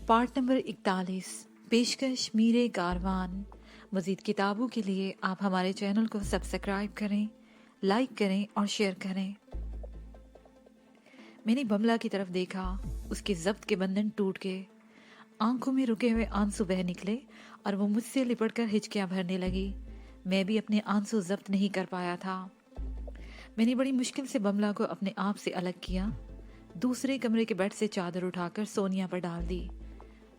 Part number 41, पेशकश मीरे कारवान। मज़ीद किताबों के लिए आप हमारे चैनल को सब्सक्राइब करें, लाइक करें और शेयर करें। मैंने बमला की तरफ देखा। उसके जब्त के बंधन टूट गए, आंखों में रुके हुए आंसू बह निकले और वो मुझसे लिपटकर हिचकियां भरने लगी। मैं भी अपने आंसू जब्त नहीं कर पाया था। मैंने बड़ी मुश्किल से बमला को अपने आप से अलग किया। दूसरे कमरे के बेड से चादर उठाकर सोनिया पर डाल दी।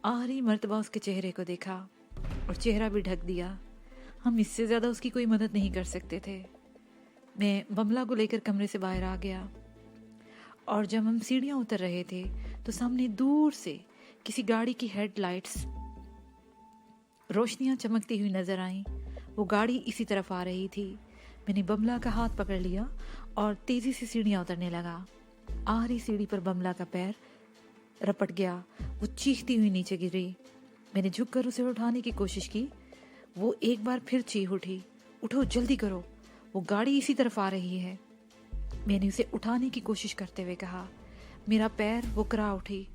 आखिरी मर्तबा उसके चेहरे को देखा और चेहरा भी ढक दिया। हम इससे ज़्यादा उसकी कोई मदद नहीं कर सकते थे। मैं बमला को लेकर कमरे से बाहर आ गया और जब हम सीढ़ियाँ उतर रहे थे तो सामने दूर से किसी गाड़ी की हेडलाइट्स रोशनियाँ चमकती हुई नजर आईं। वो गाड़ी इसी तरफ आ रही थी। मैंने बमला का हाथ पकड़ लिया और तेजी से सीढ़ियाँ उतरने लगा। आखिरी सीढ़ी पर बमला का पैर रपट गया। वो चीखती हुई नीचे गिरी। मैंने झुककर उसे उठाने की कोशिश की। वो एक बार फिर चीख उठी, उठो जल्दी करो, वो गाड़ी इसी तरफ आ रही है। मैंने उसे उठाने की कोशिश करते हुए कहा। मेरा पैर वो करा उठी।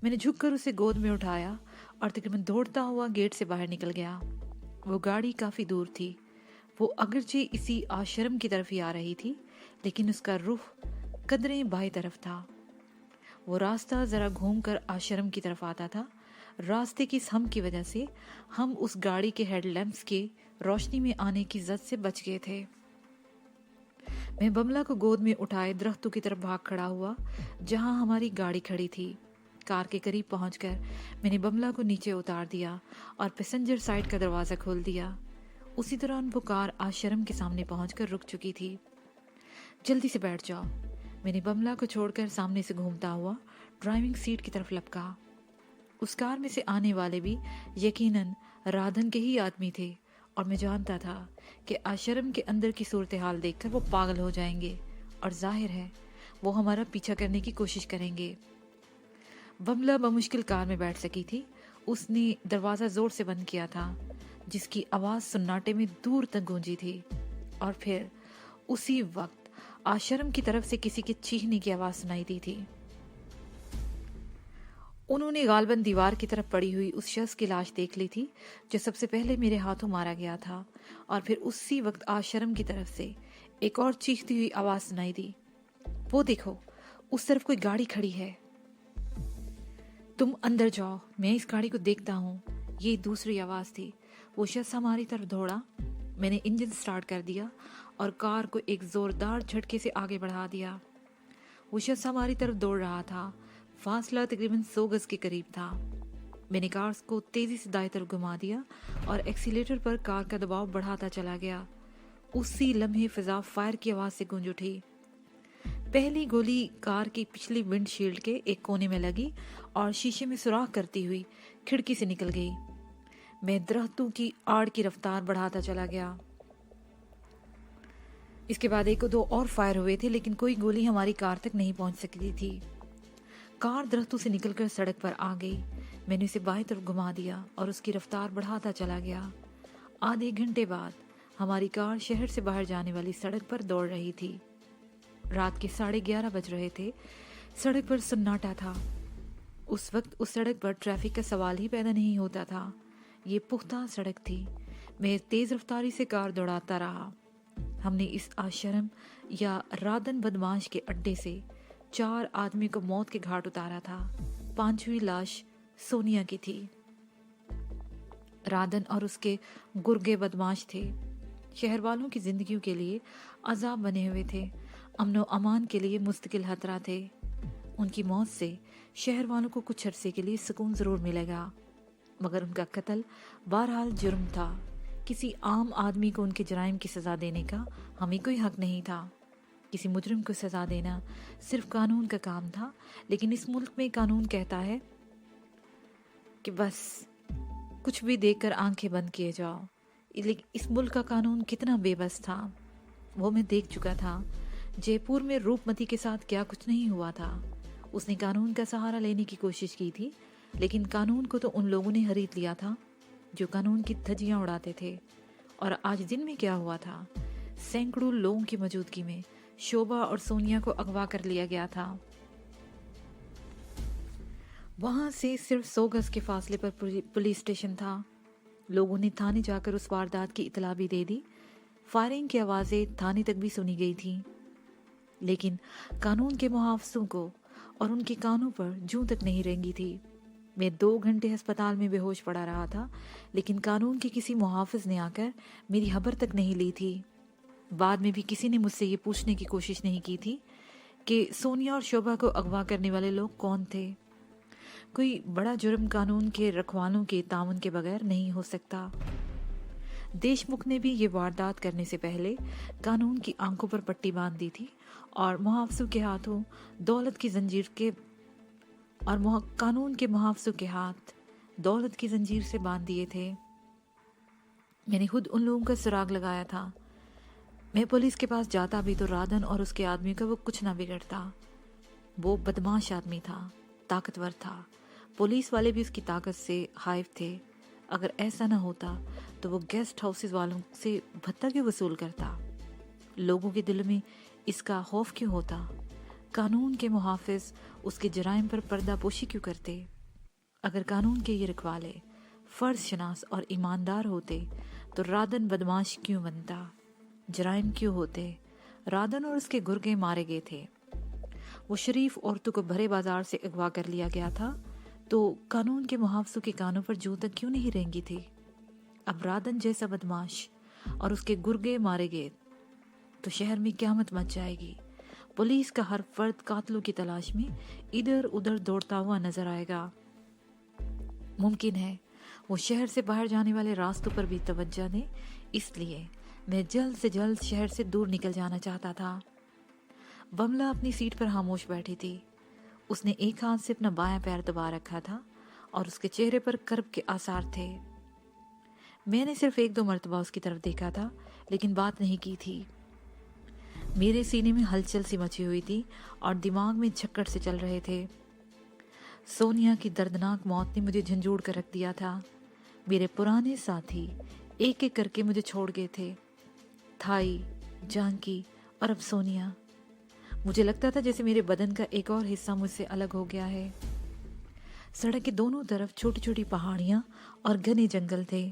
मैंने झुककर उसे गोद में उठाया और तकरीबन दौड़ता हुआ गेट से बाहर निकल गया। वो गाड़ी काफ़ी दूर थी। वो अगरचे इसी आश्रम की तरफ ही आ रही थी, लेकिन उसका रुख कदरें बाई तरफ था। वो रास्ता ज़रा घूमकर आश्रम की तरफ आता था। रास्ते की इस हम की वजह से हम उस गाड़ी के हेडलैम्प्स के रोशनी में आने की जद से बच गए थे। मैं बमला को गोद में उठाए दरख्तों की तरफ भाग खड़ा हुआ जहां हमारी गाड़ी खड़ी थी। कार के करीब पहुंचकर मैंने बमला को नीचे उतार दिया और पैसेंजर साइड का दरवाज़ा खोल दिया। उसी दौरान वो कार आश्रम के सामने पहुंचकर रुक चुकी थी। जल्दी से बैठ जाओ। मैंने बमला को छोड़कर सामने से घूमता हुआ ड्राइविंग सीट की तरफ लपका। उस कार में से आने वाले भी यकीनन राधन के ही आदमी थे और मैं जानता था कि आश्रम के अंदर की सूरत हाल देखकर वो पागल हो जाएंगे और जाहिर है वो हमारा पीछा करने की कोशिश करेंगे। बमला बमुश्किल कार में बैठ सकी थी। उसने दरवाज़ा ज़ोर से बंद किया था, जिसकी आवाज़ सन्नाटे में दूर तक गूंजी थी। और फिर उसी वक्त आश्रम की तरफ से किसी के चीखने की आवाज़ सुनाई दी थी। उन्होंने गालबन दीवार की तरफ पड़ी हुई उस शख्स की लाश देख ली थी जो सबसे पहले मेरे हाथों मारा गया था। और फिर उसी वक्त आश्रम की तरफ से एक और चीखती हुई आवाज़ सुनाई दी। वो देखो, उस तरफ कोई गाड़ी खड़ी है। तुम अंदर जाओ, मैं इस गाड़ी को देखता हूँ। ये दूसरी आवाज़ थी। वो शख्स हमारी तरफ दौड़ा। मैंने इंजन स्टार्ट कर दिया और कार को एक ज़ोरदार झटके से आगे बढ़ा दिया। वो शख्स हमारी तरफ दौड़ रहा था। फासला तकरीबन 100 गज के करीब था। मैंने कार को तेज़ी से दाएं तरफ घुमा दिया और एक्सीलेटर पर कार का दबाव बढ़ाता चला गया। उसी लम्हे फिजा फायर की आवाज़ से गूंज उठी। पहली गोली कार की पिछली विंडशील्ड के एक कोने में लगी और शीशे में सुराख करती हुई खिड़की से निकल गई। मैं दरख्तों की आड़ की रफ्तार बढ़ाता चला गया। इसके बाद एक दो और फायर हुए थे, लेकिन कोई गोली हमारी कार तक नहीं पहुंच सकती थी। कार दरख्तों से निकलकर सड़क पर आ गई। मैंने उसे बाएं तरफ घुमा दिया और उसकी रफ्तार बढ़ाता चला गया। आधे घंटे बाद हमारी कार शहर से बाहर जाने वाली सड़क पर दौड़ रही थी। रात के 11:30 बज रहे थे। सड़क पर सन्नाटा था। उस वक्त उस सड़क पर ट्रैफिक का सवाल ही पैदा नहीं होता था। ये पुख्ता सड़क थी। मैं तेज रफ्तारी से कार दौड़ाता रहा। हमने इस आश्रम या राधन बदमाश के अड्डे से 4 आदमी को मौत के घाट उतारा था। 5वीं लाश सोनिया की थी। राधन और उसके गुर्गे बदमाश थे। शहर वालों की जिंदगियों के लिए अजाब बने हुए थे। अमनो अमान के लिए मुस्तकिल खतरा थे। उनकी मौत से शहर वालों को कुछ अरसे के लिए सुकून जरूर मिलेगा, मगर उनका कत्ल बहरहाल जुर्म था। किसी आम आदमी को उनके जराइम की सज़ा देने का हमें कोई हक नहीं था। किसी मुजरिम को सज़ा देना सिर्फ कानून का काम था, लेकिन इस मुल्क में कानून कहता है कि बस कुछ भी देखकर आंखें बंद किए जाओ। लेकिन इस मुल्क का कानून कितना बेबस था वो मैं देख चुका था। जयपुर में रूपमती के साथ क्या कुछ नहीं हुआ था। उसने कानून का सहारा लेने की कोशिश की थी, लेकिन कानून को तो उन लोगों ने खरीद लिया था जो कानून की धज्जियां उड़ाते थे। और आज दिन में क्या हुआ था? सैकड़ों लोगों की मौजूदगी में शोभा और सोनिया को अगवा कर लिया गया था। वहां से सिर्फ 100 गज के फासले पर पुलिस स्टेशन था। लोगों ने थाने जाकर उस वारदात की इतला भी दे दी। फायरिंग की आवाजें थाने तक भी सुनी गई थी, लेकिन कानून के मुहाफिजों को और उनके कानों पर जूं तक नहीं रेंगी थी। मैं 2 घंटे अस्पताल में बेहोश पड़ा रहा था, लेकिन कानून के किसी मुहाफिज ने आकर मेरी खबर तक नहीं ली थी। बाद में भी किसी ने मुझसे ये पूछने की कोशिश नहीं की थी कि सोनिया और शोभा को अगवा करने वाले लोग कौन थे। कोई बड़ा जुर्म कानून के रखवालों के ताउन के बगैर नहीं हो सकता। देशमुख ने भी ये वारदात करने से पहले कानून की आंखों पर पट्टी बांध दी थी और मुहाफिजों के हाथों दौलत की जंजीर के कानून के मुहाफिजों के हाथ दौलत की जंजीर से बांध दिए थे। मैंने खुद उन लोगों का सुराग लगाया था। मैं पुलिस के पास जाता भी तो राधन और उसके आदमी का वो कुछ ना बिगड़ता। वो बदमाश आदमी था, ताकतवर था। पुलिस वाले भी उसकी ताकत से हाइफ थे। अगर ऐसा ना होता तो वो गेस्ट हाउसेस वालों से भत्ता क्यों वसूल करता? लोगों के दिल में इसका खौफ क्यों होता? कानून के मुहाफिज उसके जराइम पर पर्दापोशी क्यों करते? अगर कानून के ये रखवाले फर्ज शनास और ईमानदार होते तो राधन बदमाश क्यों बनता? जराइम क्यों होते? राधन और उसके गुर्गे मारे गए थे। वो शरीफ औरतों को भरे बाजार से अगवा कर लिया गया था, तो कानून के मुहाफिजों के कानों पर जूं तक क्यों नहीं रेंगी थी? अब राधन जैसा बदमाश और उसके गुर्गे मारे गए तो शहर में क़यामत मच जाएगी। पुलिस का हर फर्द कातलों की तलाश में इधर उधर दौड़ता हुआ नजर आएगा। मुमकिन है वो शहर से बाहर जाने वाले रास्तों पर भी तवज्जो दें। इसलिए मैं जल्द से जल्द शहर से दूर निकल जाना चाहता था। बमला अपनी सीट पर खामोश बैठी थी। उसने एक हाथ से अपना बायां पैर दबा रखा था और उसके चेहरे पर कर्ब के आसार थे। मैंने सिर्फ 1-2 मरतबा उसकी तरफ देखा था, लेकिन बात नहीं की थी। मेरे सीने में हलचल सी मची हुई थी और दिमाग में झक्कड़ से चल रहे थे। सोनिया की दर्दनाक मौत ने मुझे झंझोड़ कर रख दिया था। मेरे पुराने साथी एक एक करके मुझे छोड़ गए थे। थाई, जानकी और अब सोनिया। मुझे लगता था जैसे मेरे बदन का एक और हिस्सा मुझसे अलग हो गया है। सड़क के दोनों तरफ छोटी छोटी पहाड़ियां और घने जंगल थे।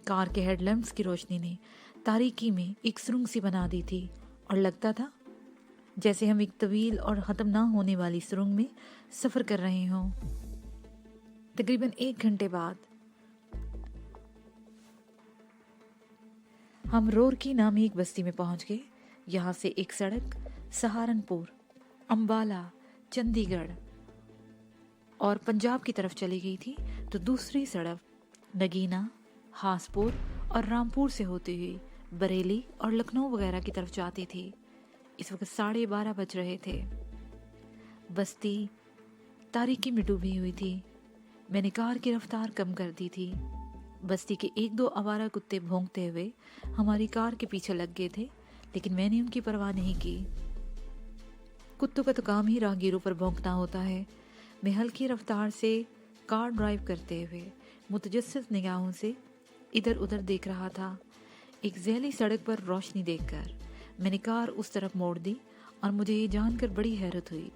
कार के हेडलैम्प्स की रोशनी ने तारीकी में एक सुरंग सी बना दी थी और लगता था जैसे हम एक तवील और ख़त्म ना होने वाली सुरंग में सफ़र कर रहे हों। तकरीबन 1 घंटे बाद हम रोरकी नामी एक बस्ती में पहुंच गए। यहाँ से एक सड़क सहारनपुर, अंबाला, चंडीगढ़ और पंजाब की तरफ चली गई थी, तो दूसरी सड़क नगीना, हासपुर और रामपुर से होती हुई बरेली और लखनऊ वगैरह की तरफ जाती थी। इस वक्त 12:30 बज रहे थे। बस्ती तारीकी में डूबी हुई थी। मैंने कार की रफ्तार कम कर दी थी। बस्ती के 1-2 आवारा कुत्ते भौंकते हुए हमारी कार के पीछे लग गए थे, लेकिन मैंने उनकी परवाह नहीं की। कुत्तों का तो काम ही राहगीरों पर भौंकना होता है। मैं हल्की रफ्तार से कार ड्राइव करते हुए मुतजस्सिस निगाहों से इधर उधर देख रहा था। एक जैली सड़क पर रोशनी देखकर मैंने कार उस तरफ मोड़ दी और मुझे ये जानकर बड़ी हैरत हुई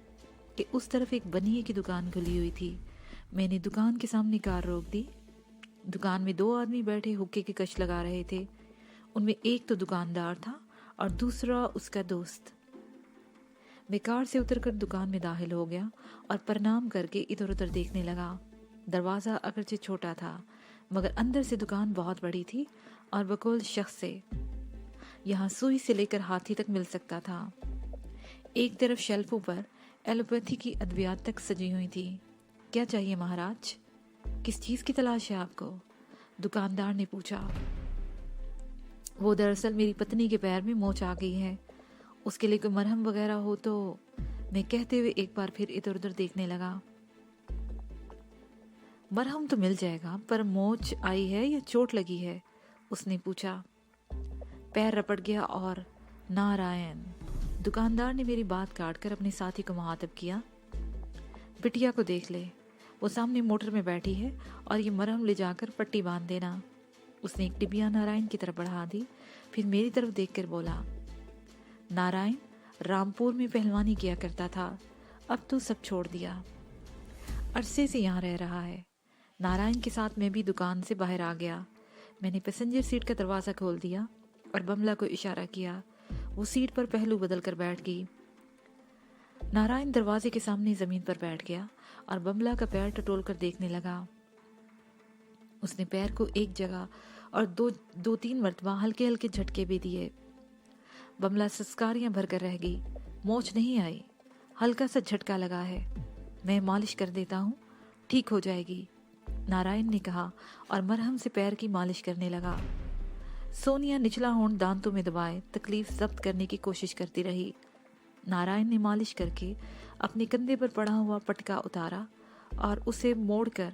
कि उस तरफ एक बनिए की दुकान खुली हुई थी। मैंने दुकान के सामने कार रोक दी। दुकान में 2 आदमी बैठे हुक्के की कश लगा रहे थे। उनमें एक तो दुकानदार था और दूसरा उसका दोस्त। मैं कार से उतरकर दुकान में दाखिल हो गया और प्रणाम करके इधर उधर देखने लगा। दरवाज़ा अगरचे छोटा था, मगर अंदर से दुकान बहुत बड़ी थी और बकौल शख्स से यहाँ सुई से लेकर हाथी तक मिल सकता था। एक तरफ शेल्फों पर एलोपैथी की अद्वियात तक सजी हुई थी। क्या चाहिए महाराज? किस चीज़ की तलाश है आपको? दुकानदार ने पूछा। वो दरअसल मेरी पत्नी के पैर में मोच आ गई है, उसके लिए कोई मरहम वगैरह हो तो। मैं कहते हुए एक बार फिर इधर उधर देखने लगा। मरहम तो मिल जाएगा, पर मोच आई है या चोट लगी है? उसने पूछा। पैर रपट गया और नारायण। दुकानदार ने मेरी बात काटकर अपने साथी को मुखातब किया। बिटिया को देख ले, वो सामने मोटर में बैठी है और ये मरहम ले जाकर पट्टी बांध देना। उसने एक डिबिया नारायण की तरफ बढ़ा दी, फिर मेरी तरफ देखकर बोला, नारायण रामपुर में पहलवानी किया करता था, अब तो सब छोड़ दिया, अरसे से यहाँ रह रहा है। नारायण के साथ मैं भी दुकान से बाहर आ गया। मैंने पैसेंजर सीट का दरवाज़ा खोल दिया और बमला को इशारा किया। वो सीट पर पहलू बदल कर बैठ गई। नारायण दरवाजे के सामने ज़मीन पर बैठ गया और बमला का पैर टटोल कर देखने लगा। उसने पैर को एक जगह और दो तीन मरतबा हल्के हल्के झटके भी दिए। बमला सस्कारियां भर कर रह गई। मोच नहीं आई, हल्का सा झटका लगा है, मैं मालिश कर देता हूँ, ठीक हो जाएगी, नारायण ने कहा और मरहम से पैर की मालिश करने लगा। सोनिया निचला होंठ दांतों में दबाए तकलीफ जब्त करने की कोशिश करती रही। नारायण ने मालिश करके अपने कंधे पर पड़ा हुआ पटका उतारा और उसे मोड़कर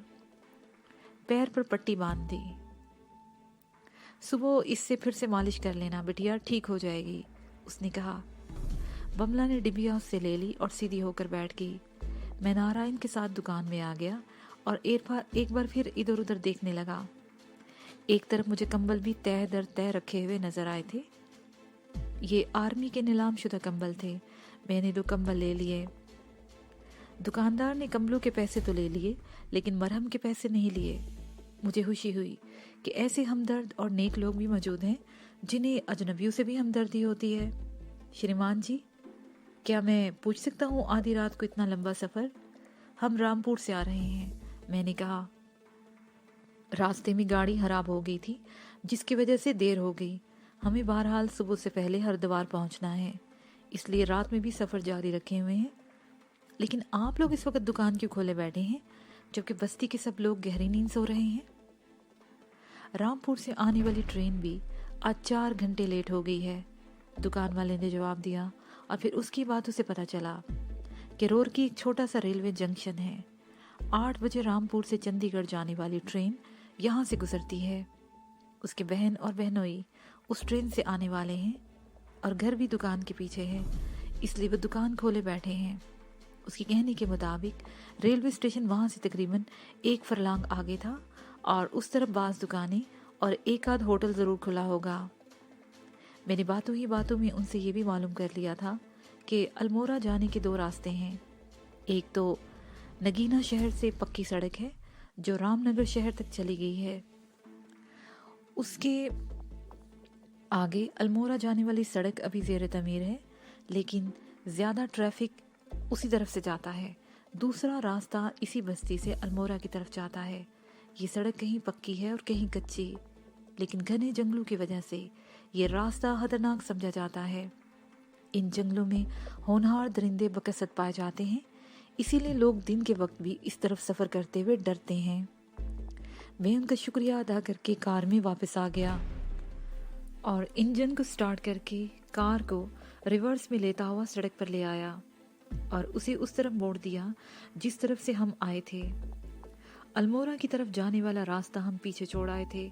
पैर पर पट्टी बांध दी। सुबह इससे फिर से मालिश कर लेना बिटिया, ठीक हो जाएगी, उसने कहा। बमला ने डिबिया उससे ले ली और सीधी होकर बैठ गई। मैं नारायण के साथ दुकान में आ गया और एक बार फिर इधर उधर देखने लगा। एक तरफ मुझे कंबल भी तह दर तह रखे हुए नजर आए थे। ये आर्मी के नीलाम शुदा कंबल थे। मैंने 2 कंबल ले लिए। दुकानदार ने कंबलों के पैसे तो ले लिए, लेकिन मरहम के पैसे नहीं लिए। मुझे खुशी हुई कि ऐसे हमदर्द और नेक लोग भी मौजूद हैं जिन्हें अजनबियों से भी हमदर्दी होती है। श्रीमान जी, क्या मैं पूछ सकता हूँ आधी रात को इतना लंबा सफ़र? हम रामपुर से आ रहे हैं, मैंने कहा। रास्ते में गाड़ी खराब हो गई थी, जिसकी वजह से देर हो गई। हमें बहरहाल सुबह से पहले हरिद्वार पहुंचना है, इसलिए रात में भी सफ़र जारी रखे हुए हैं। लेकिन आप लोग इस वक्त दुकान क्यों खोले बैठे हैं, जबकि बस्ती के सब लोग गहरी नींद सो रहे हैं? रामपुर से आने वाली ट्रेन भी आज 4 घंटे लेट हो गई है, दुकान वाले ने जवाब दिया। और फिर उसकी बात उसे पता चला कि रोरकी एक छोटा सा रेलवे जंक्शन है। 8 बजे रामपुर से चंडीगढ़ जाने वाली ट्रेन यहाँ से गुजरती है। उसके बहन और बहनोई उस ट्रेन से आने वाले हैं और घर भी दुकान के पीछे है, इसलिए वो दुकान खोले बैठे हैं। उसके कहने के मुताबिक रेलवे स्टेशन वहाँ से तकरीबन 1 फरलांग आगे था और उस तरफ बाज़ दुकानें और एक आध होटल ज़रूर खुला होगा। मैंने बातों ही बातों में उनसे ये भी मालूम कर लिया था कि अल्मोड़ा जाने के 2 रास्ते हैं। एक तो नगीना शहर से पक्की सड़क है जो रामनगर शहर तक चली गई है। उसके आगे अल्मोड़ा जाने वाली सड़क अभी ज़ेर तमीर है, लेकिन ज़्यादा ट्रैफिक उसी तरफ से जाता है। दूसरा रास्ता इसी बस्ती से अल्मोड़ा की तरफ जाता है। ये सड़क कहीं पक्की है और कहीं कच्ची, लेकिन घने जंगलों की वजह से ये रास्ता खतरनाक समझा जाता है। इन जंगलों में होनहार दरिंदे बकसत पाए जाते हैं, इसीलिए लोग दिन के वक्त भी इस तरफ सफ़र करते हुए डरते हैं। मैं उनका शुक्रिया अदा करके कार में वापस आ गया और इंजन को स्टार्ट करके कार को रिवर्स में लेता हुआ सड़क पर ले आया और उसे उस तरफ मोड़ दिया जिस तरफ से हम आए थे। अल्मोड़ा की तरफ जाने वाला रास्ता हम पीछे छोड़ आए थे।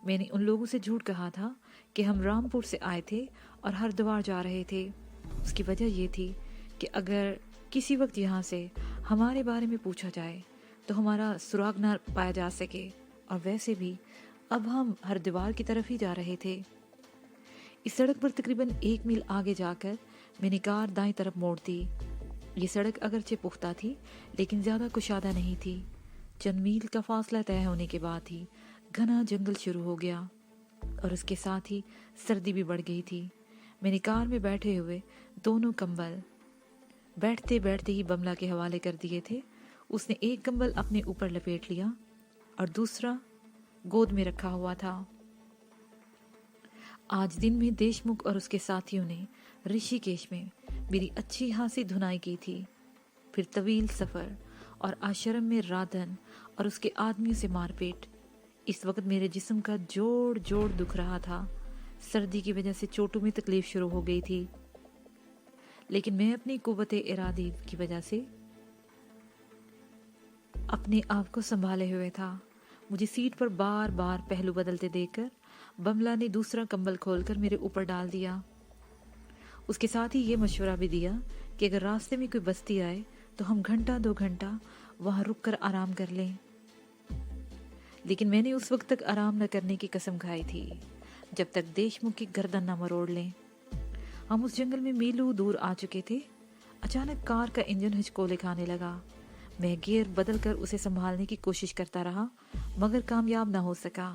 मैंने उन लोगों से झूठ कहा था कि हम रामपुर से आए थे और हरिद्वार जा रहे थे। उसकी वजह ये थी कि अगर किसी वक्त यहाँ से हमारे बारे में पूछा जाए तो हमारा सुराग ना पाया जा सके। और वैसे भी अब हम हरिद्वार की तरफ ही जा रहे थे। इस सड़क पर तकरीबन 1 मील आगे जाकर मैंने कार दाएं तरफ मोड़ दी। ये सड़क अगरचे पुख्ता थी, लेकिन ज़्यादा कुशादा नहीं थी। चंद मील का फासला तय होने के बाद ही घना जंगल शुरू हो गया और उसके साथ ही सर्दी भी बढ़ गई थी। मैंने कार में बैठे हुए दोनों कंबल बैठते बैठते ही बमला के हवाले कर दिए थे। उसने एक कंबल अपने ऊपर लपेट लिया और दूसरा गोद में रखा हुआ था। आज दिन में देशमुख और उसके साथियों ने ऋषिकेश में मेरी अच्छी खासी धुनाई की थी। फिर तवील सफ़र और आश्रम में राधन और उसके आदमियों से मारपीट। इस वक्त मेरे जिस्म का जोड़ जोड़ दुख रहा था। सर्दी की वजह से चोटों में तकलीफ शुरू हो गई थी, लेकिन मैं अपनी कुव्वते इरादी की वजह से अपने आप को संभाले हुए था। मुझे सीट पर बार बार पहलू बदलते देखकर बमला ने दूसरा कंबल खोलकर मेरे ऊपर डाल दिया। उसके साथ ही ये मशवरा भी दिया कि अगर रास्ते में कोई बस्ती आए तो हम 1-2 घंटा वहां रुक कर आराम कर लें। लेकिन मैंने उस वक्त तक आराम न करने की कसम खाई थी जब तक देशमुख की गर्दन न मरोड़ लें। हम उस जंगल में मीलों दूर आ चुके थे। अचानक कार का इंजन हिचकोले खाने लगा। मैं गियर बदल कर उसे संभालने की कोशिश करता रहा, मगर कामयाब न हो सका।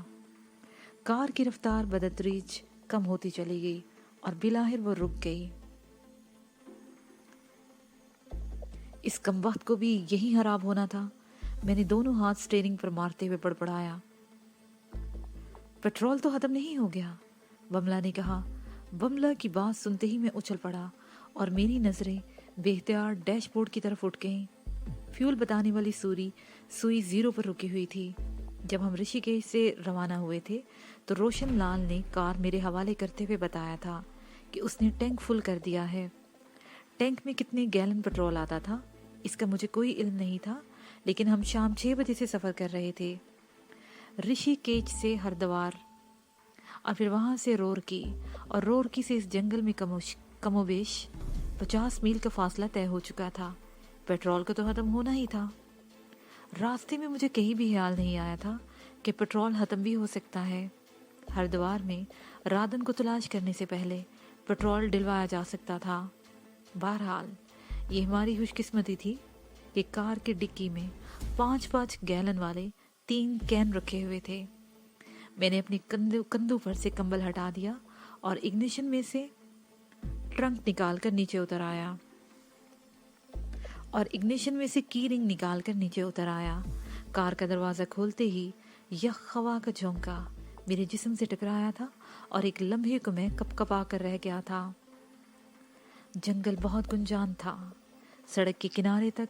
कार की रफ्तार बदतदरीज कम होती चली गई और बिलाहिर वो रुक गई। इस कमबख्त को भी यही खराब होना था। मैंने दोनों हाथ स्टीयरिंग पर मारते हुए बड़बड़ाया। पेट्रोल तो खत्म नहीं हो गया, बमला ने कहा। बमला की बात सुनते ही मैं उछल पड़ा और मेरी नजरें बेख्तियार डैशबोर्ड की तरफ उठ गईं। फ्यूल बताने वाली सुई 0 पर रुकी हुई थी। जब हम ऋषिकेश से रवाना हुए थे तो रोशन लाल ने कार मेरे हवाले करते हुए बताया था कि उसने टैंक फुल कर दिया है। टैंक में कितने गैलन पेट्रोल आता था इसका मुझे कोई इल्म नहीं था, लेकिन हम शाम 6 बजे से सफ़र कर रहे थे। ऋषिकेश से हरिद्वार और फिर वहाँ से रोरकी, और रोरकी से इस जंगल में कमोबेश 50 मील का फासला तय हो चुका था। पेट्रोल का तो खत्म होना ही था। रास्ते में मुझे कहीं भी ख्याल नहीं आया था कि पेट्रोल खत्म भी हो सकता है। हरिद्वार में राधन को तलाश करने से पहले पेट्रोल डलवाया जा सकता था। बहरहाल ये हमारी खुशकिस्मती थी कि कार के डिक्की में 5-5 गैलन वाले 3 कैन रखे हुए थे। मैंने अपने कंधों पर से कंबल हटा दिया और इग्निशन में से ट्रंक निकालकर नीचे उतर आया कार का दरवाज़ा खोलते ही यह हवा का झोंका मेरे जिस्म से टकराया था और एक लम्हे को मैं कपकपा कर रह गया था। जंगल बहुत गुंजान था। सड़क के किनारे तक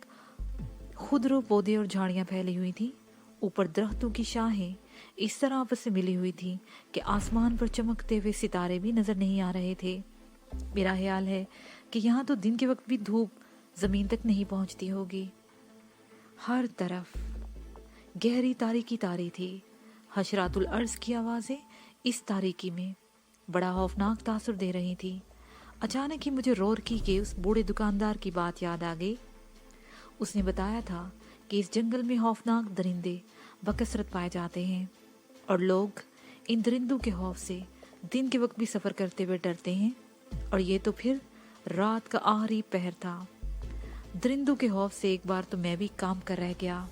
खुदरो पौधे और झाड़ियां फैली हुई थी। ऊपर दरख्तों की शाखें इस तरह आपस से मिली हुई थी कि आसमान पर चमकते हुए सितारे भी नजर नहीं आ रहे थे। मेरा ख्याल है कि यहाँ तो दिन के वक्त भी धूप जमीन तक नहीं पहुंचती होगी। हर तरफ गहरी तारीकी तारी थी। हशरातुल अर्ज की आवाजें इस तारीकी में बड़ा खौफनाक तासुर दे रही थी। अचानक ही मुझे रोरकी के उस बूढ़े दुकानदार की बात याद आ गई। उसने बताया था कि इस जंगल में खौफनाक दरिंदे बकसरत पाए जाते हैं और लोग इन दरिंदों के खौफ से दिन के वक्त भी सफ़र करते हुए डरते हैं। और ये तो फिर रात का आखिरी पहर था। दरिंदों के खौफ से एक बार तो मैं भी काम कर रह गया।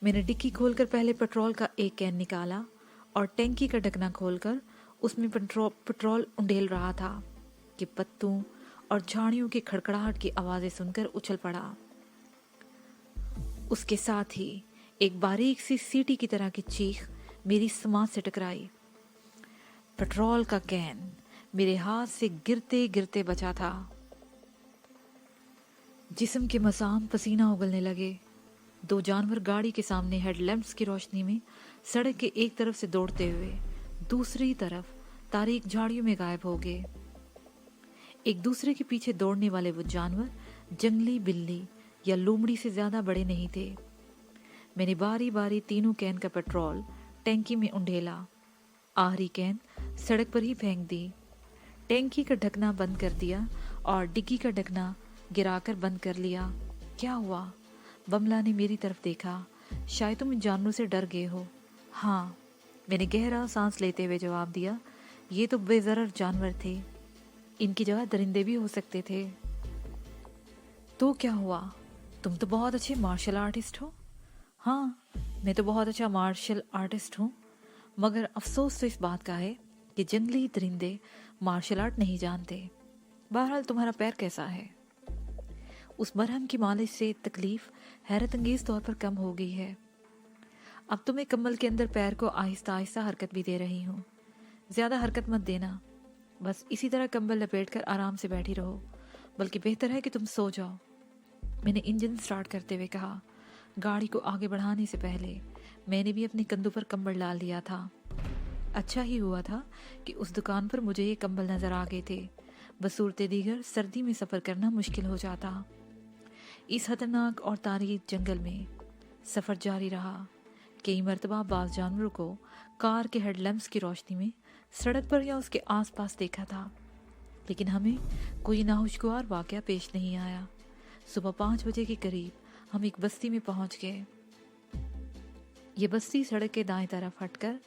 मैंने डिक्की खोलकर पहले पेट्रोल का एक कैन निकाला और टैंकी का ढकना खोलकर उसमें पेट्रोल उंडेल रहा था कि पत्तों और झाड़ियों की खड़खड़ाहट की आवाज़ें सुनकर उछल पड़ा। उसके साथ ही एक बारीक सी सीटी की तरह की चीख मेरी समाज से टकराई। पेट्रोल का कैन मेरे हाथ से गिरते गिरते बचा था। जिस्म के मसाम पसीना उगलने लगे। 2 जानवर गाड़ी के सामने हेडलैम्प्स की रोशनी में सड़क के एक तरफ से दौड़ते हुए दूसरी तरफ तारीक झाड़ियों में गायब हो गए। एक दूसरे के पीछे दौड़ने वाले वो जानवर जंगली बिल्ली या लोमड़ी से ज्यादा बड़े नहीं थे। मैंने बारी बारी तीनों कैन का पेट्रोल टैंकी में उंडेला। आखिरी कैन सड़क पर ही फेंक दी। टैंकी का ढकना बंद कर दिया और डिग्गी का ढकना गिराकर बंद कर लिया। क्या हुआ? बमला ने मेरी तरफ देखा। शायद तुम इन जानवरों से डर गए हो। हाँ, मैंने गहरा सांस लेते हुए जवाब दिया। ये तो बेज़रर जानवर थे, इनकी जगह दरिंदे भी हो सकते थे। तो क्या हुआ? तुम तो बहुत अच्छे मार्शल आर्टिस्ट हो। हाँ, मैं तो बहुत अच्छा मार्शल आर्टिस्ट हूँ, मगर अफसोस तो इस बात का है कि जंगली दरिंदे मार्शल आर्ट नहीं जानते। बहरहाल तुम्हारा पैर कैसा है? उस मरहम की मालिश से तकलीफ हैरत अंगेज तौर पर कम हो गई है। अब तो मैं कम्बल के अंदर पैर को आहिस्ता आहिस्ता हरकत भी दे रही हूँ। ज़्यादा हरकत मत देना, बस इसी तरह कंबल लपेट कर आराम से बैठी रहो। बल्कि बेहतर है कि तुम सो जाओ, मैंने इंजन स्टार्ट करते हुए कहा। गाड़ी को आगे बढ़ाने से पहले मैंने भी अपने कंधों पर कंबल डाल दिया था। अच्छा ही हुआ था कि उस दुकान पर मुझे ये कंबल नजर आ गए थे। बसूरते दीगर सर्दी में सफ़र करना मुश्किल हो जाता। इस खतरनाक और तारीक जंगल में सफ़र जारी रहा। कई मरतबा बाज़ जानवरों को कार के हेडलैम्प्स की रोशनी में सड़क पर या उसके आसपास देखा था, लेकिन हमें कोई नाखुशगवार वाक़या पेश नहीं आया। सुबह 5 बजे के करीब हम एक बस्ती में पहुंच गए। ये बस्ती सड़क के दाएं तरफ हटकर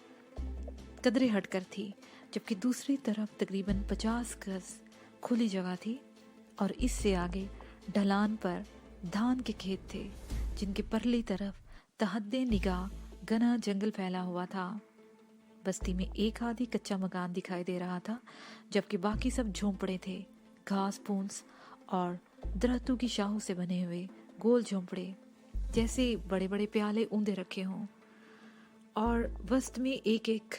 कदरे हटकर थी, जबकि दूसरी तरफ तकरीबन 50 गज खुली जगह थी और इससे आगे ढलान पर धान के खेत थे, जिनके परली तरफ तहद्दे निगाह घना जंगल फैला हुआ था। बस्ती में एक आधी कच्चा मकान दिखाई दे रहा था, जबकि बाकी सब झोंपड़े थे, घास फूस और दरख्तों की शाहों से बने हुए गोल झोंपड़े, जैसे बड़े बड़े प्याले ऊंधे रखे हों। और वस्त में एक एक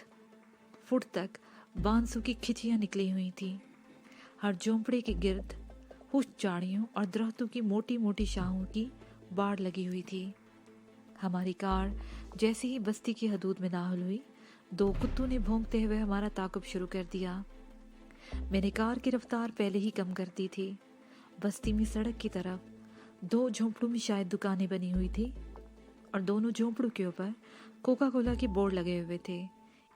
फुट तक बांसों की खिचियां निकली हुई थी। हर झोंपड़े के गिर्द कुछ झाड़ियों और दरख्तों की मोटी मोटी शाहों की बाड़ लगी हुई थी। हमारी कार जैसे ही बस्ती की हदूद में दाखिल हुई, 2 कुत्तों ने भौंकते हुए हमारा ताक़ुब शुरू कर दिया। मैंने कार की रफ्तार पहले ही कम कर दी थी। बस्ती में सड़क की तरफ 2 झोंपड़ों में शायद दुकानें बनी हुई थी और दोनों झोंपड़ों के ऊपर कोका कोला के बोर्ड लगे हुए थे।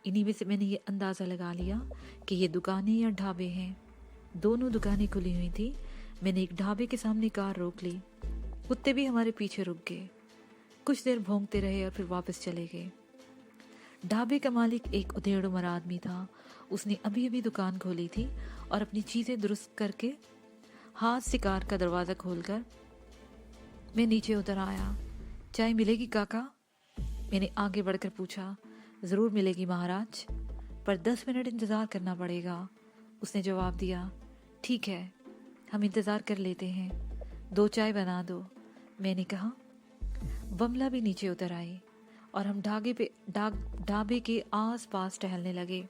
इन्हीं में से मैंने ये अंदाज़ा लगा लिया कि ये दुकानें या ढाबे हैं। दोनों दुकानें खुली हुई थी। मैंने एक ढाबे के सामने कार रोक ली। कुत्ते भी हमारे पीछे रुक गए, कुछ देर भौंकते रहे और फिर वापस चले गए। ढाबे का मालिक एक उधेड़ उम्र आदमी था। उसने अभी अभी दुकान खोली थी और अपनी चीज़ें दुरुस्त करके हाथ से कार का दरवाज़ा खोलकर मैं नीचे उतर आया। चाय मिलेगी काका? मैंने आगे बढ़कर पूछा। ज़रूर मिलेगी महाराज, पर 10 मिनट इंतज़ार करना पड़ेगा, उसने जवाब दिया। ठीक है, हम इंतज़ार कर लेते हैं, 2 चाय बना दो, मैंने कहा। बमला भी नीचे उतर आई और हम ढाबे के आस पास टहलने लगे।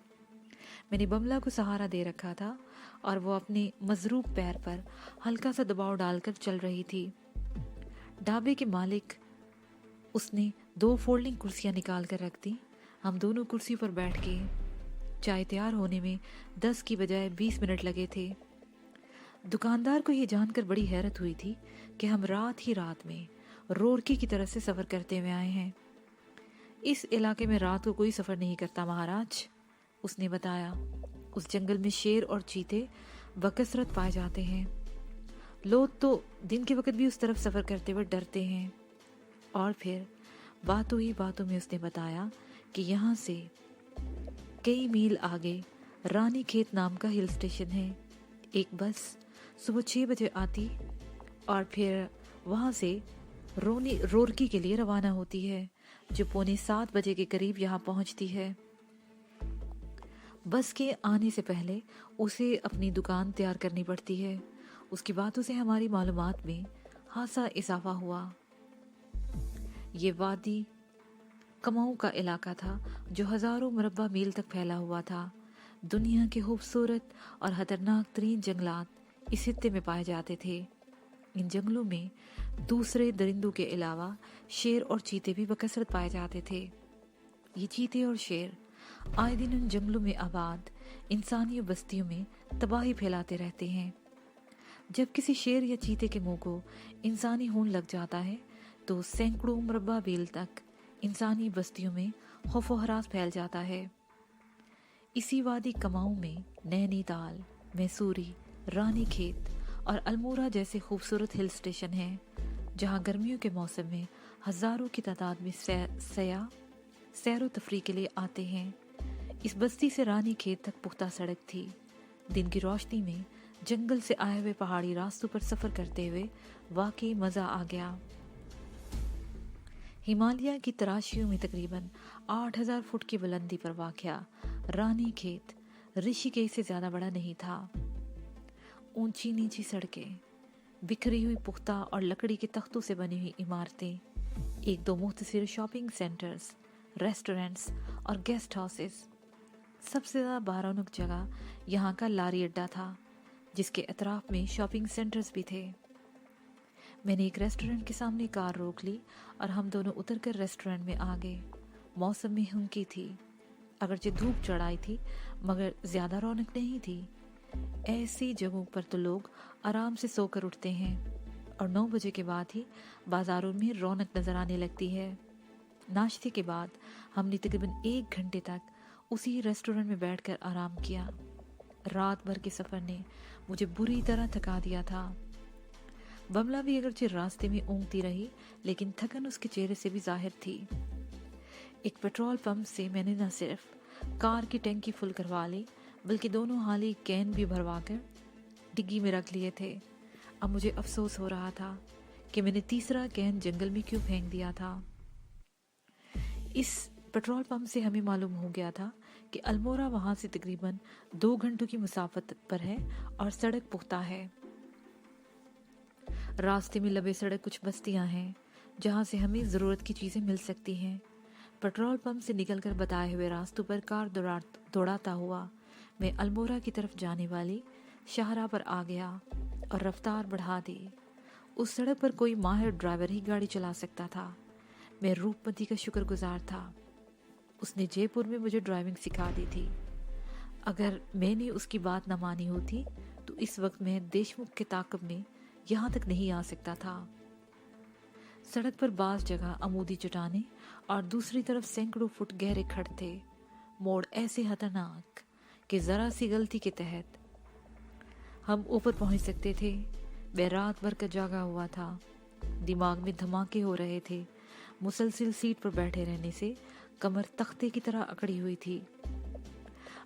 मैंने बमला को सहारा दे रखा था और वो अपने मजरूब पैर पर हल्का सा दबाव डालकर चल रही थी। ढाबे के मालिक उसने 2 फोल्डिंग कुर्सियां निकाल कर रख दी। हम दोनों कुर्सियों पर बैठ गए। चाय तैयार होने में 10 की बजाय 20 मिनट लगे थे। दुकानदार को ये जानकर बड़ी हैरत हुई थी कि हम रात ही रात में रोरकी की तरफ से सफ़र करते हुए आए हैं। इस इलाके में रात को कोई सफ़र नहीं करता महाराज, उसने बताया। उस जंगल में शेर और चीते बकसरत पाए जाते हैं। लोग तो दिन के वक्त भी उस तरफ सफ़र करते हुए डरते हैं। और फिर बातों ही बातों में उसने बताया कि यहाँ से कई मील आगे रानी खेत नाम का हिल स्टेशन है। एक बस सुबह 6 बजे आती और फिर वहाँ से रोरकी के लिए रवाना होती है, जो पौने 7 बजे के करीब यहाँ पहुँचती है। बस के आने से पहले उसे अपनी दुकान तैयार करनी पड़ती है। उसकी बातों से हमारी मालूमात में खासा इजाफा हुआ। ये वादी कमाऊ का इलाका था, जो हज़ारों मुरब्बा मील तक फैला हुआ था। दुनिया के खूबसूरत और खतरनाक तरीन जंगलात इस खित्ते में पाए जाते थे। इन जंगलों में दूसरे दरिंदों के अलावा शेर और चीते भी बकसरत पाए जाते थे। ये चीते और शेर आए दिन उन जंगलों में आबाद इंसानी बस्तियों में तबाही फैलाते रहते हैं। जब किसी शेर या चीते के मुंह को इंसानी खून लग जाता है तो सैकड़ों मुरब्बा मील तक इंसानी बस्तियों में खौफ व हरास फैल जाता है। इसी वादी कमाऊ में नैनीताल, मैसूरी, रानी खेत और अल्मोड़ा जैसे खूबसूरत हिल स्टेशन हैं, जहां गर्मियों के मौसम में हज़ारों की तादाद में सयाह सैर व तफरी के लिए आते हैं। इस बस्ती से रानी खेत तक पुख्ता सड़क थी। दिन की रोशनी में जंगल से आए हुए पहाड़ी रास्तों पर सफ़र करते हुए वाकई मज़ा आ गया। हिमालय की तराशियों में तकरीबन 8000 फुट की बुलंदी पर वाक़या रानी खेत ऋषिकेश से ज़्यादा बड़ा नहीं था। ऊंची नीची सड़कें, बिखरी हुई पुख्ता और लकड़ी के तख्तों से बनी हुई इमारतें, 1-2 मुख्तसर शॉपिंग सेंटर्स, रेस्टोरेंट्स और गेस्ट हाउसेस। सबसे ज़्यादा बारौनक जगह यहाँ का लारी अड्डा था, जिसके अतराफ में शॉपिंग सेंटर्स भी थे। मैंने एक रेस्टोरेंट के सामने कार रोक ली और हम दोनों उतरकर रेस्टोरेंट में आ गए। मौसम में हल्की थी, अगरचे धूप चढ़ाई थी, मगर ज़्यादा रौनक नहीं थी। ऐसी जगहों पर तो लोग आराम से सोकर उठते हैं और 9 बजे के बाद ही बाज़ारों में रौनक नज़र आने लगती है। नाश्ते के बाद हमने तकरीबन 1 घंटे तक उसी रेस्टोरेंट में बैठकर आराम किया। रात भर के सफ़र ने मुझे बुरी तरह थका दिया था। बमला भी अगरचे रास्ते में ऊँगती रही, लेकिन थकन उसके चेहरे से भी जाहिर थी। एक पेट्रोल पंप से मैंने न सिर्फ कार की टैंकी फुल करवा ली, बल्कि दोनों हाली कैन भी भरवा कर डिग्गी में रख लिए थे। अब मुझे अफसोस हो रहा था कि मैंने तीसरा कैन जंगल में क्यों फेंक दिया था। इस पेट्रोल पंप से हमें मालूम हो गया था कि अल्मोड़ा वहाँ से तकरीबन 2 घंटों की मुसाफत पर है और सड़क पुख्ता है। रास्ते में लबे सड़क कुछ बस्तियां हैं जहाँ से हमें ज़रूरत की चीज़ें मिल सकती हैं। पेट्रोल पंप से निकलकर बताए हुए रास्तों पर कार दौड़ाता हुआ मैं अल्मोड़ा की तरफ जाने वाली शाहराह पर आ गया और रफ्तार बढ़ा दी। उस सड़क पर कोई माहिर ड्राइवर ही गाड़ी चला सकता था। मैं रूपमती का शुक्रगुजार था। उसने जयपुर में मुझे ड्राइविंग सिखा दी थी। अगर मैंने उसकी बात न मानी होती तो इस वक्त मैं देशमुख के ताक़ब में यहाँ तक नहीं आ सकता था। सड़क पर बास जगह अमूदी चट्टानें और दूसरी तरफ सैकड़ों फुट गहरे खड्ड थे। मोड़ ऐसे खतरनाक कि जरा सी गलती के तहत हम ऊपर पहुंच सकते थे। मैं रात भर का जागा हुआ था। दिमाग में धमाके हो रहे थे। मुसलसिल सीट पर बैठे रहने से कमर तख्ते की तरह अकड़ी हुई थी।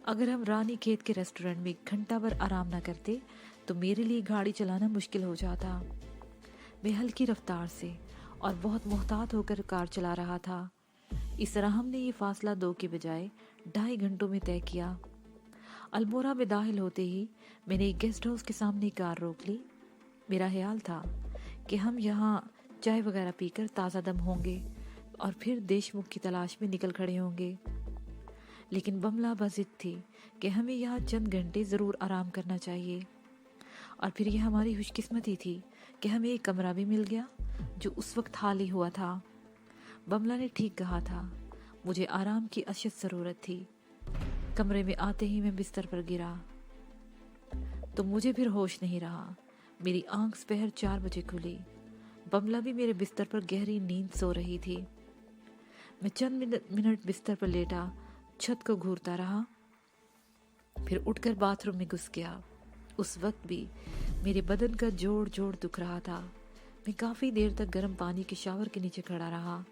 अगर हम रानी खेत के रेस्टोरेंट में घंटा भर आराम न करते तो मेरे लिए गाड़ी चलाना मुश्किल हो जाता। मैं हल्की रफ्तार से और बहुत मोहतात होकर कार चला रहा था। इस तरह हमने ये फासला 2 के बजाय 2.5 घंटों में तय किया। अल्मोड़ा में दाखिल होते ही मैंने एक गेस्ट हाउस के सामने कार रोक ली। मेरा ख्याल था कि हम यहाँ चाय वगैरह पीकर ताज़ा दम होंगे और फिर देशमुख की तलाश में निकल खड़े होंगे। लेकिन बमला बज़िद थी कि हमें यहाँ चंद घंटे ज़रूर आराम करना चाहिए। और फिर यह हमारी खुशकिस्मती थी कि हमें एक कमरा भी मिल गया जो उस वक्त खाली हुआ था। बमला ने ठीक कहा था, मुझे आराम की अशद ज़रूरत थी। कमरे में आते ही मैं बिस्तर पर गिरा तो मुझे फिर होश नहीं रहा। मेरी आंख पहर 4 बजे खुली। बमला भी मेरे बिस्तर पर गहरी नींद सो रही थी। मैं चंद मिनट बिस्तर पर लेटा छत को घूरता रहा, फिर उठकर बाथरूम में घुस गया। उस वक्त भी मेरे बदन का जोड़ जोड़ दुख रहा था। मैं काफ़ी देर तक गर्म पानी के शावर के नीचे खड़ा रहा।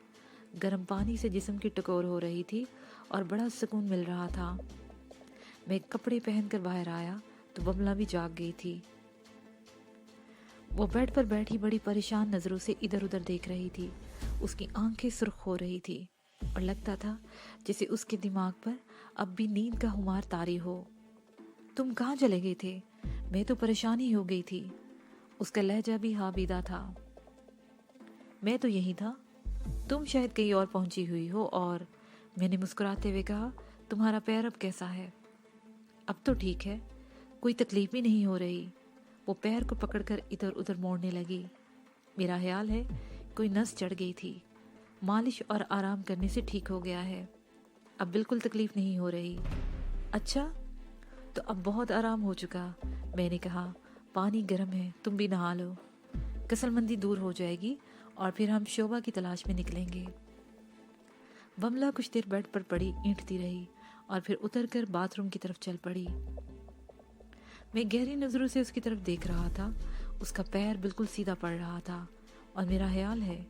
गर्म पानी से जिस्म की टकोर हो रही थी और बड़ा सुकून मिल रहा था। मैं कपड़े पहनकर बाहर आया तो बमला भी जाग गई थी। वो बेड पर बैठी बड़ी परेशान नज़रों से इधर उधर देख रही थी। उसकी आंखें सुर्ख हो रही थी और लगता था जैसे उसके दिमाग पर अब भी नींद का खुमार तारी हो। तुम कहाँ चले गए थे? मैं तो परेशानी हो गई थी। उसका लहजा भी हाबीदा था। मैं तो यही था, तुम शायद कहीं और पहुंची हुई हो। और मैंने मुस्कुराते हुए कहा, तुम्हारा पैर अब कैसा है? अब तो ठीक है, कोई तकलीफ भी नहीं हो रही। वो पैर को पकड़कर इधर उधर मोड़ने लगी। मेरा ख्याल है कोई नस चढ़ गई थी। मालिश और आराम करने से ठीक हो गया है। अब बिल्कुल तकलीफ नहीं हो रही। अच्छा, तो अब बहुत आराम हो चुका। मैंने कहा, पानी गर्म है, तुम भी नहा लो। कसलमंदी दूर हो जाएगी और फिर हम शोभा की तलाश में निकलेंगे। बमला कुछ देर बेड पर पड़ी ईंटती रही और फिर उतरकर बाथरूम की तरफ चल पड़ी। मैं गहरी नज़रों से उसकी तरफ देख रहा था। उसका पैर बिल्कुल सीधा पड़ रहा था और मेरा ख्याल है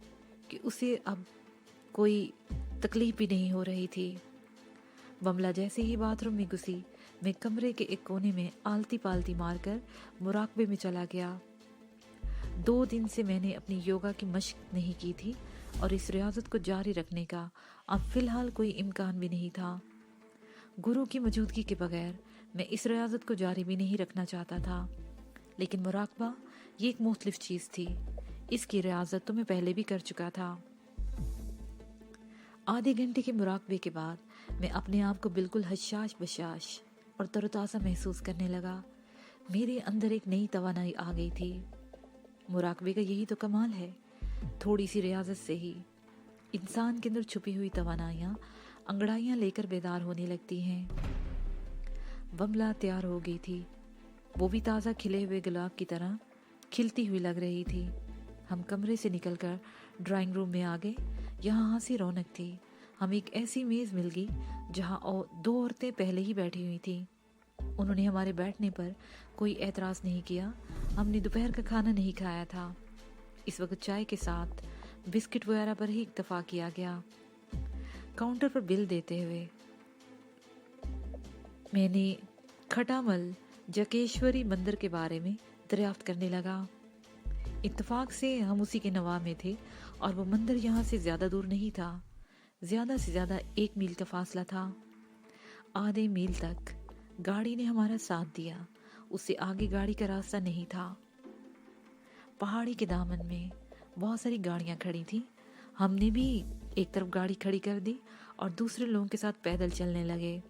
कि उसे अब कोई तकलीफ भी नहीं हो रही थी। बमला जैसे ही बाथरूम में घुसी, मैं कमरे के एक कोने में आलती पालती मारकर मुराकबे में चला गया। 2 दिन से मैंने अपनी योगा की मशक नहीं की थी और इस रियाजत को जारी रखने का अब फिलहाल कोई इम्कान भी नहीं था। गुरु की मौजूदगी के बगैर मैं इस रियाजत को जारी भी नहीं रखना चाहता था। लेकिन मुराकबा ये एक मुख्तलिफ चीज़ थी। इसकी रियाजत तो मैं पहले भी कर चुका था। आधे घंटे के मुराकबे के बाद मैं अपने आप को बिल्कुल हशाश बशाश और तरोताज़ा महसूस करने लगा। मेरे अंदर एक नई तवानाई आ गई थी। मुराकबे का यही तो कमाल है, थोड़ी सी रियाजत से ही इंसान के अंदर छुपी हुई तवानाइयाँ अंगड़ाइयाँ लेकर बेदार होने लगती हैं। बमला तैयार हो गई थी। वो भी ताज़ा खिले हुए गुलाब की तरह खिलती हुई लग रही थी। हम कमरे से निकलकर ड्राइंग रूम में आ गए। यहाँ हंसी रौनक थी। हमें एक ऐसी मेज़ मिल गई जहाँ 2 औरतें पहले ही बैठी हुई थीं। उन्होंने हमारे बैठने पर कोई एतराज़ नहीं किया। हमने दोपहर का खाना नहीं खाया था इस वक्त चाय के साथ बिस्किट वगैरह पर ही इक्तफा किया गया। काउंटर पर बिल देते हुए मैंने खटामल जकेश्वरी मंदिर के बारे में दरियाफ्त करने लगा। इत्तेफाक से हम उसी के नवा में थे और वो मंदिर यहाँ से ज़्यादा दूर नहीं था। ज़्यादा से ज़्यादा 1 मील का फासला था। आधे मील तक गाड़ी ने हमारा साथ दिया, उससे आगे गाड़ी का रास्ता नहीं था। पहाड़ी के दामन में बहुत सारी गाड़ियाँ खड़ी थी। हमने भी एक तरफ गाड़ी खड़ी कर दी और दूसरे लोगों के साथ पैदल चलने लगे।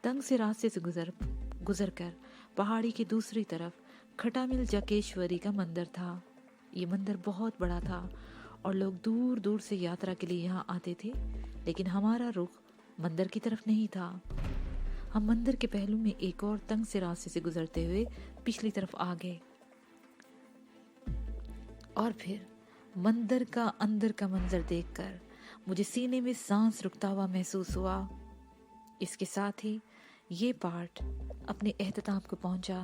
तंग से रास्ते से गुजर कर पहाड़ी की दूसरी तरफ खटामिल जकेश्वरी का मंदिर था। ये मंदिर बहुत बड़ा था और लोग दूर दूर से यात्रा के लिए यहाँ आते थे, लेकिन हमारा रुख मंदिर की तरफ नहीं था। हम मंदिर के पहलू में एक और तंग से रास्ते से गुजरते हुए पिछली तरफ आ गए और फिर मंदिर का अंदर का मंजर देखकर मुझे सीने में सांस रुकता हुआ महसूस हुआ। इसके साथ ही ये पार्ट अपने एहतिताम को पहुंचा।